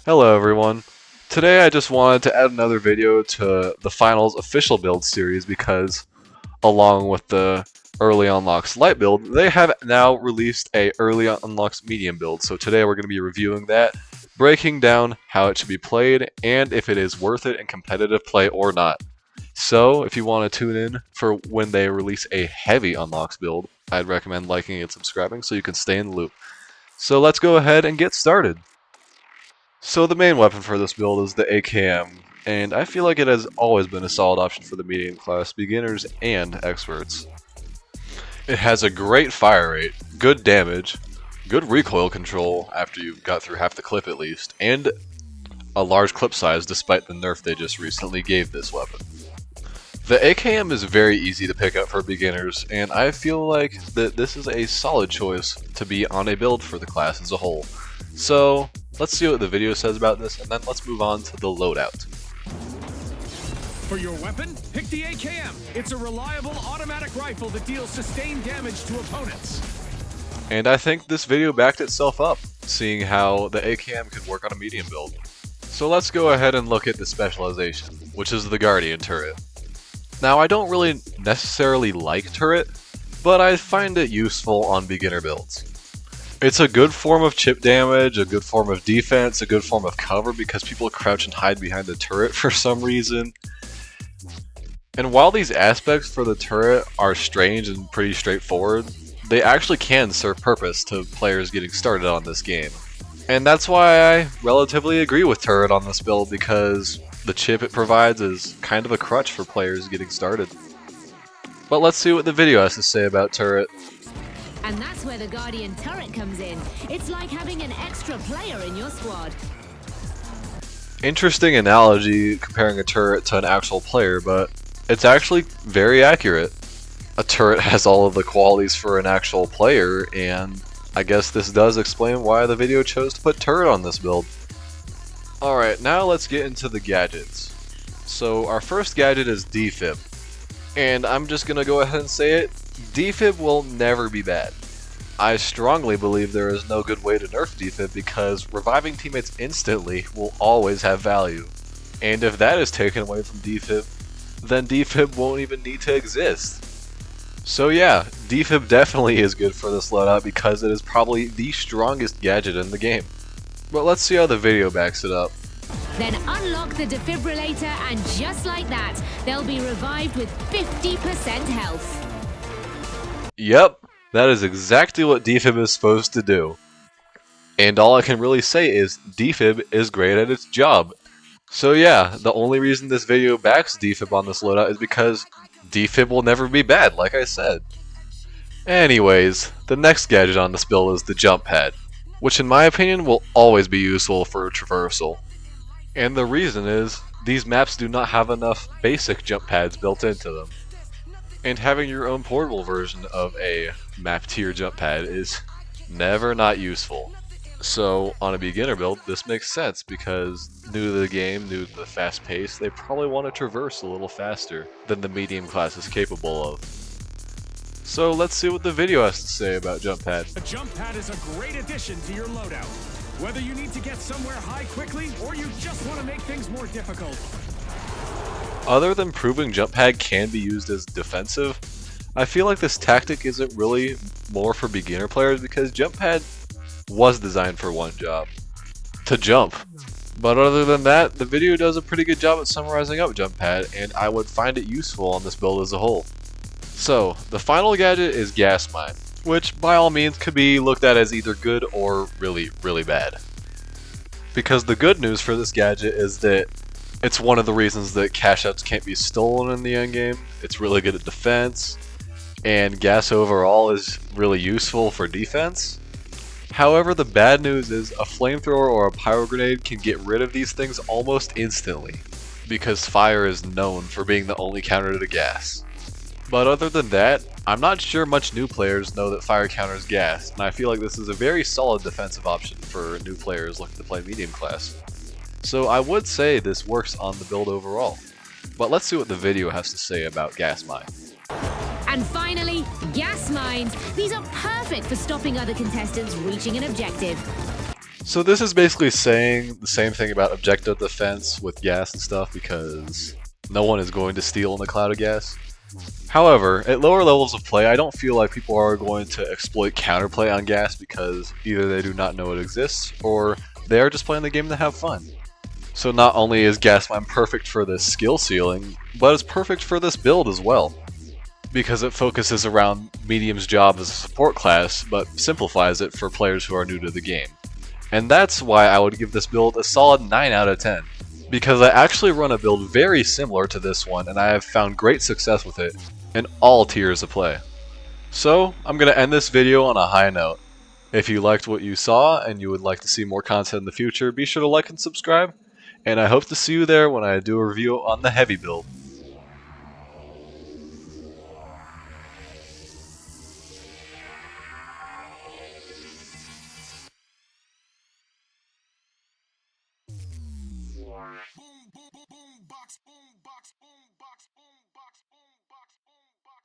Hello everyone. Today I just wanted to add another video to the Finals official build series because along with the early unlocks light build, they have now released a early unlocks medium build. So today we're going to be reviewing that, breaking down how it should be played and if it is worth it in competitive play or not. So if you want to tune in for when they release a heavy unlocks build, I'd recommend liking and subscribing so you can stay in the loop. So let's go ahead and get started. So the main weapon for this build is the AKM, and I feel like it has always been a solid option for the medium class beginners and experts. It has a great fire rate, good damage, good recoil control after you've got through half the clip at least, and a large clip size despite the nerf they just recently gave this weapon. The AKM is very easy to pick up for beginners, and I feel like that this is a solid choice to be on a build for the class as a whole. So let's see what the video says about this, and then let's move on to the loadout. For your weapon, pick the AKM. It's a reliable automatic rifle that deals sustained damage to opponents. And I think this video backed itself up, seeing how the AKM could work on a medium build. So let's go ahead and look at the specialization, which is the Guardian turret. Now I don't really necessarily like turret, but I find it useful on beginner builds. It's a good form of chip damage, a good form of defense, a good form of cover because people crouch and hide behind the turret for some reason. And while these aspects for the turret are strange and pretty straightforward, they actually can serve purpose to players getting started on this game. And that's why I relatively agree with turret on this build, because the chip it provides is kind of a crutch for players getting started. But let's see what the video has to say about turret. And that's where the Guardian turret comes in. It's like having an extra player in your squad. Interesting analogy comparing a turret to an actual player, but it's actually very accurate. A turret has all of the qualities for an actual player, and I guess this does explain why the video chose to put turret on this build. Alright, now let's get into the gadgets. So our first gadget is defib, and I'm just gonna go ahead and say it. Defib will never be bad. I strongly believe there is no good way to nerf defib because reviving teammates instantly will always have value. And if that is taken away from defib, then defib won't even need to exist. So yeah, defib definitely is good for this loadout because it is probably the strongest gadget in the game. But let's see how the video backs it up. Then unlock the defibrillator and just like that, they'll be revived with 50% health. Yep, that is exactly what defib is supposed to do. And all I can really say is defib is great at its job. So yeah, the only reason this video backs defib on this loadout is because defib will never be bad, like I said. Anyways, the next gadget on this build is the jump pad, which in my opinion will always be useful for traversal. And the reason is, these maps do not have enough basic jump pads built into them. And having your own portable version of a map tier jump pad is never not useful. So on a beginner build, this makes sense because new to the game, new to the fast pace, they probably want to traverse a little faster than the medium class is capable of. So let's see what the video has to say about jump pad. A jump pad is a great addition to your loadout. Whether you need to get somewhere high quickly or you just want to make things more difficult. Other than proving jump pad can be used as defensive, I feel like this tactic isn't really more for beginner players because jump pad was designed for one job, to jump. But other than that, the video does a pretty good job at summarizing up jump pad, and I would find it useful on this build as a whole. So, the final gadget is gas mine, which by all means could be looked at as either good or really, really bad. Because the good news for this gadget is that it's one of the reasons that cash outs can't be stolen in the endgame. It's really good at defense, and gas overall is really useful for defense. However, the bad news is a flamethrower or a pyro grenade can get rid of these things almost instantly, because fire is known for being the only counter to gas. But other than that, I'm not sure much new players know that fire counters gas, and I feel like this is a very solid defensive option for new players looking to play medium class. So I would say this works on the build overall. But let's see what the video has to say about gas mine. And finally, gas mines. These are perfect for stopping other contestants reaching an objective. So this is basically saying the same thing about objective defense with gas and stuff, because no one is going to steal in the cloud of gas. However, at lower levels of play, I don't feel like people are going to exploit counterplay on gas because either they do not know it exists, or they are just playing the game to have fun. So not only is gas mine perfect for this skill ceiling, but it's perfect for this build as well, because it focuses around Medium's job as a support class, but simplifies it for players who are new to the game. And that's why I would give this build a solid 9 out of 10, because I actually run a build very similar to this one, and I have found great success with it in all tiers of play. So, I'm going to end this video on a high note. If you liked what you saw and you would like to see more content in the future, be sure to like and subscribe, and I hope to see you there when I do a review on the heavy build.